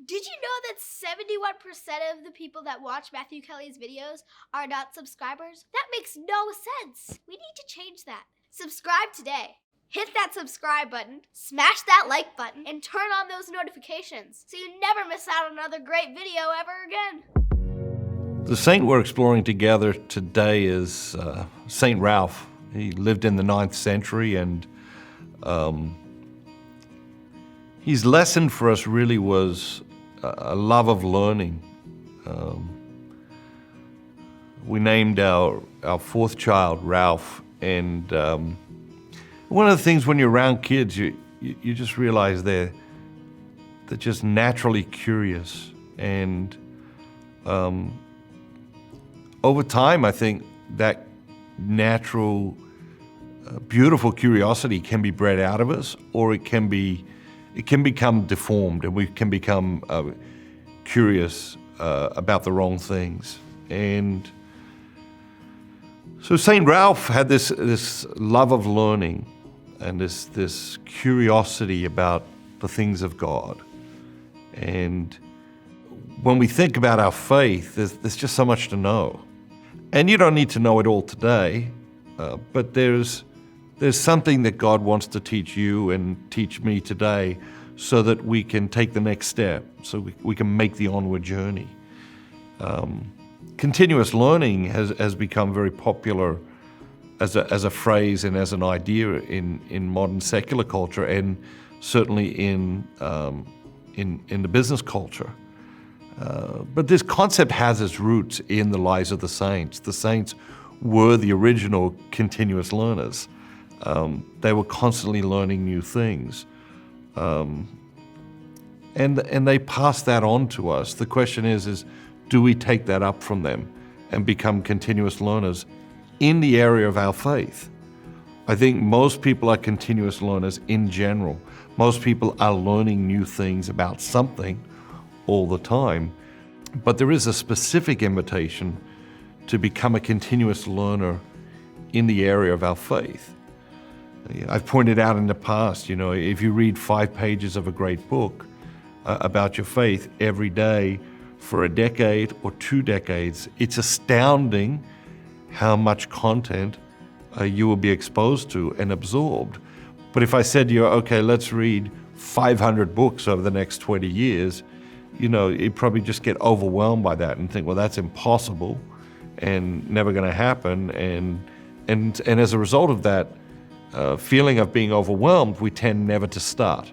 Did you know that 71% of the people that watch Matthew Kelly's videos are not subscribers? That makes no sense. We need to change that. Subscribe today. Hit that subscribe button, smash that like button, and turn on those notifications so you never miss out on another great video ever again. The saint we're exploring together today is Saint Ralph. He lived in the 9th century, and his lesson for us really was a love of learning. We named our 4th child Ralph, and one of the things when you're around kids, you just realize they're just naturally curious, and over time, I think that natural, beautiful curiosity can be bred out of us, or it can become deformed, and we can become curious about the wrong things. And so Saint Ralph had this love of learning and this curiosity about the things of God. And when we think about our faith, there's just so much to know. And you don't need to know it all today, but there's something that God wants to teach you and teach me today so that we can take the next step, so we can make the onward journey. Continuous learning has become very popular as a phrase and as an idea in modern secular culture, and certainly in the business culture. But this concept has its roots in the lives of the saints. The saints were the original continuous learners. They were constantly learning new things. And they passed that on to us. The question is do we take that up from them and become continuous learners in the area of our faith? I think most people are continuous learners in general. Most people are learning new things about something all the time. But there is a specific invitation to become a continuous learner in the area of our faith. I've pointed out in the past, if you read 5 pages of a great book about your faith every day for a decade or 2 decades, it's astounding how much content you will be exposed to and absorbed. But if I said to you, okay, let's read 500 books over the next 20 years, you'd probably just get overwhelmed by that and think, well, that's impossible and never going to happen. And as a result of that feeling of being overwhelmed, we tend never to start.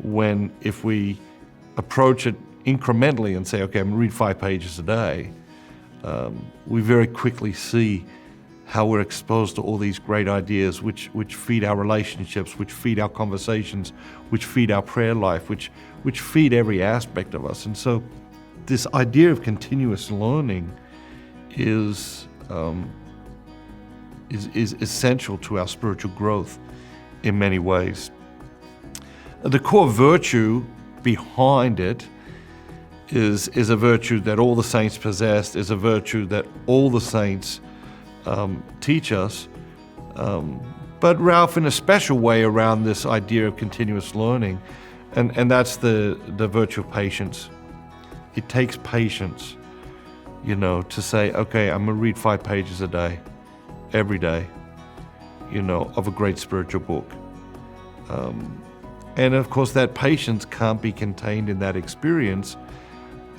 When if we approach it incrementally and say, okay, I'm going to read 5 pages a day, we very quickly see how we're exposed to all these great ideas which feed our relationships, which feed our conversations, which feed our prayer life, which feed every aspect of us. And so this idea of continuous learning is essential to our spiritual growth in many ways. The core virtue behind it is a virtue that all the saints possessed, is a virtue that all the saints teach us, but Ralph in a special way around this idea of continuous learning, and that's the virtue of patience. It takes patience, to say, okay, I'm going to read 5 pages a day, every day, of a great spiritual book. And of course that patience can't be contained in that experience.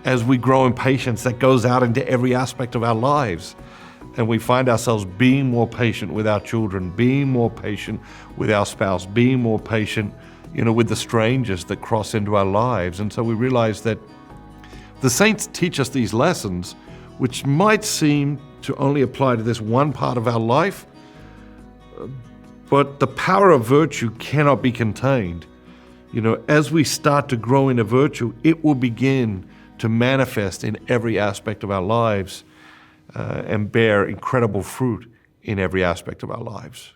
As we grow in patience, that goes out into every aspect of our lives. And we find ourselves being more patient with our children, being more patient with our spouse, being more patient, with the strangers that cross into our lives. And so we realize that the saints teach us these lessons, which might seem to only apply to this one part of our life, but the power of virtue cannot be contained. As we start to grow into virtue, it will begin to manifest in every aspect of our lives and bear incredible fruit in every aspect of our lives.